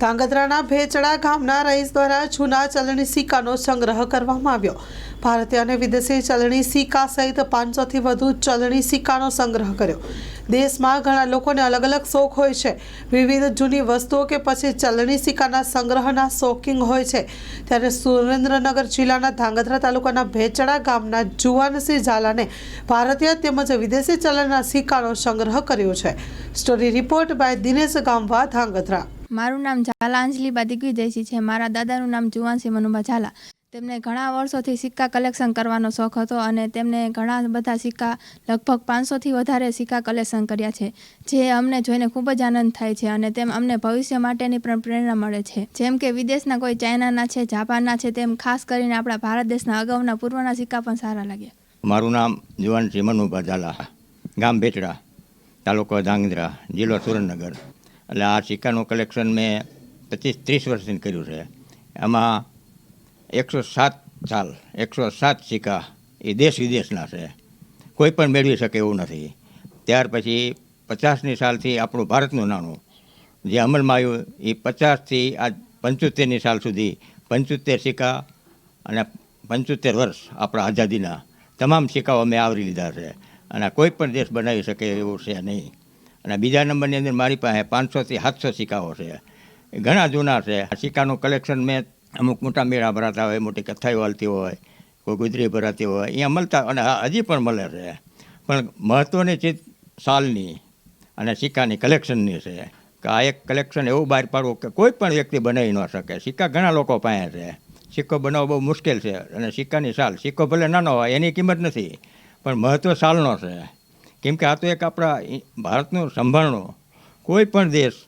ધાંગધ્રાના ભેચડા ગામના રહીશ દ્વારા જૂના ચલણી સિક્કાનો સંગ્રહ કરવામાં આવ્યો. ભારતીય અને વિદેશી ચલણી સિક્કા સહિત 500થી વધુ ચલણી સિક્કાનો સંગ્રહ કર્યો. દેશમાં ઘણા લોકોને અલગ અલગ શોખ હોય છે. વિવિધ જૂની વસ્તુઓ કે પછી ચલણી સિક્કાના સંગ્રહના શોખીન હોય છે. ત્યારે સુરેન્દ્રનગર જિલ્લાના ધાંગધ્રા તાલુકાના ભેચડા ગામના જુવાનસિંહ ઝાલાને ભારતીય તેમજ વિદેશી ચલણના સિક્કાનો સંગ્રહ કર્યો છે. Story report by Dinesh ગામવા, Dhrangadhra. મારું નામ ઝાલા અંજલીબા દિગ્વિજયસિંહ છે. મારા દાદાનું નામ જુવાનસિંહ મનુભા ઝાલા. તેમને ઘણા વર્ષોથી સિક્કા કલેક્શન કરવાનો શોખ હતો અને તેમને ઘણા બધા સિક્કા, લગભગ 500થી વધારે સિક્કા કલેક્શન કર્યા છે, જે અમને જોઈને ખૂબ જ આનંદ થાય છે અને તેમ અમને ભવિષ્ય માટેની પણ પ્રેરણા મળે છે. જેમ કે વિદેશના કોઈ ચાઇનાના છે, જાપાનના છે, તેમ ખાસ કરીને આપણા ભારત દેશના અગાઉના પૂર્વના સિક્કા પણ સારા લાગ્યા. મારું નામ જુવાનસિંહ મનુભા ઝાલા, ગામ ભેચડા, તાલુકો ધાંગધ્રા, જિલ્લો સુરેન્દ્રનગર. એટલે આ સિક્કાનું કલેક્શન મેં 25-30 વર્ષથી કર્યું છે. એમાં 107 સિક્કા એ દેશ વિદેશના છે, કોઈ પણ મેળવી શકે એવું નથી. ત્યાર પછી 50ની સાલથી આપણું ભારતનું નાણું જે અમલમાં આવ્યું એ 50થી આજ 75ની સાલ સુધી 75 સિક્કા અને 75 વર્ષ આપણા આઝાદીના તમામ સિક્કાઓ અમે આવરી લીધા છે અને કોઈ પણ દેશ બનાવી શકે એવું છે નહીં. અને બીજા નંબરની અંદર મારી પાસે 500થી 700 સિક્કાઓ છે, એ ઘણા જૂના છે. આ સિક્કાનું કલેક્શન મેં અમુક મોટા મેળા ભરાતા હોય, મોટી કથાઓ હાલતી હોય, કોઈ ગુજરી ભરાતી હોય, અહીંયા મળતા અને હજી પણ મળે છે. પણ મહત્ત્વની ચીજ સાલની અને સિક્કાની કલેક્શનની છે કે આ એક કલેક્શન એવું બહાર પાડવું કે કોઈ પણ વ્યક્તિ બનાવી ન શકે. સિક્કા ઘણા લોકો પાસે છે, સિક્કો બનાવવો બહુ મુશ્કેલ છે અને સિક્કાની સાલ, સિક્કો ભલે નાનો હોય એની કિંમત નથી, પણ મહત્ત્વ સાલનો છે. કેમ કે આ તો એક આપણા ભારતનું સંભાળનું કોઈ પણ દેશ,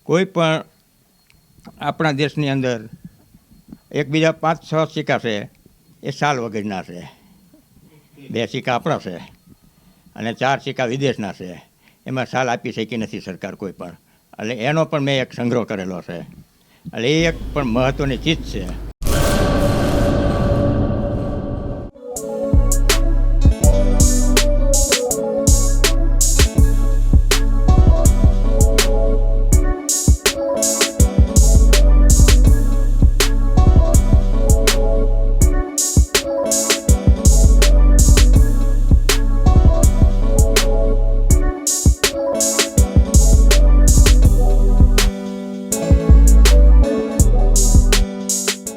કોઈ પણ આપણા દેશની અંદર એકબીજા 5-6 સિક્કા છે એ સાલ વગરના છે. 2 સિક્કા આપણા છે અને 4 સિક્કા વિદેશના છે. એમાં સાલ આપી શકી નથી સરકાર કોઈ પણ. એટલે એનો પણ મેં એક સંગ્રહ કરેલો છે. એટલે એ એક પણ મહત્ત્વની ચીજ છે.